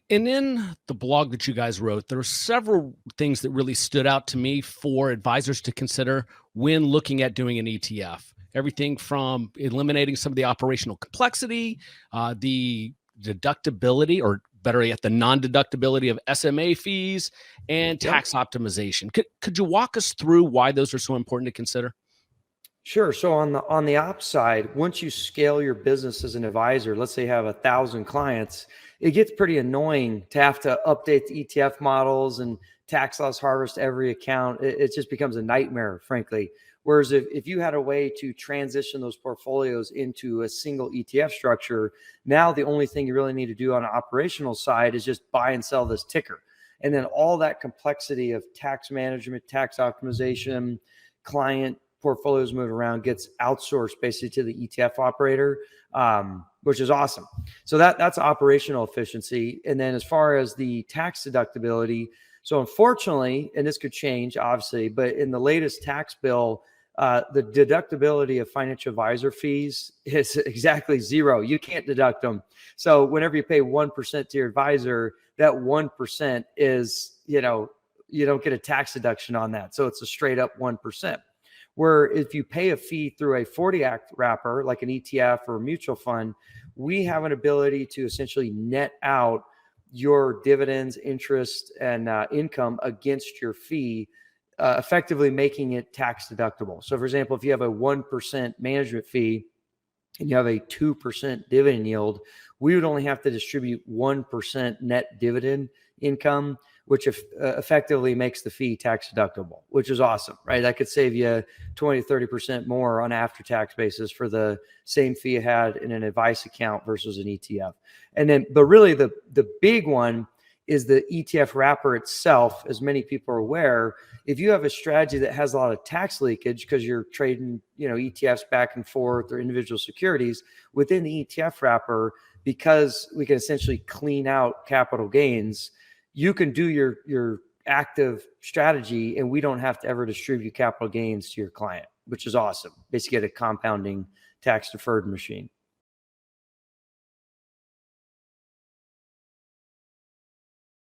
And in the blog that you guys wrote, there were several things that really stood out to me for advisors to consider when looking at doing an ETF. Everything from eliminating some of the operational complexity, the deductibility, or better yet, the non-deductibility of SMA fees, and Yep. tax optimization. Could you walk us through why those are so important to consider? Sure. So on the ops side, once you scale your business as an advisor, let's say you have 1,000 clients, it gets pretty annoying to have to update the ETF models and tax loss harvest every account. It just becomes a nightmare, frankly. Whereas if you had a way to transition those portfolios into a single ETF structure, now the only thing you really need to do on an operational side is just buy and sell this ticker. And then all that complexity of tax management, tax optimization, client portfolios move around gets outsourced basically to the ETF operator, which is awesome. So that's operational efficiency. And then as far as the tax deductibility, so unfortunately, and this could change obviously, but in the latest tax bill, the deductibility of financial advisor fees is exactly zero. You can't deduct them. So whenever you pay 1% to your advisor, that 1% is, you don't get a tax deduction on that. So it's a straight up 1%. Where if you pay a fee through a 40 Act wrapper, like an ETF or a mutual fund, we have an ability to essentially net out your dividends, interest, and income against your fee, effectively making it tax deductible. So for example, if you have a 1% management fee and you have a 2% dividend yield, we would only have to distribute 1% net dividend income, which effectively makes the fee tax deductible, which is awesome, right? That could save you 20, 30% more on after-tax basis for the same fee you had in an advice account versus an ETF. And then, but really the big one is the ETF wrapper itself. As many people are aware, if you have a strategy that has a lot of tax leakage because you're trading, ETFs back and forth or individual securities within the ETF wrapper, because we can essentially clean out capital gains, you can do your active strategy and we don't have to ever distribute capital gains to your client, which is awesome. Basically, get a compounding tax deferred machine.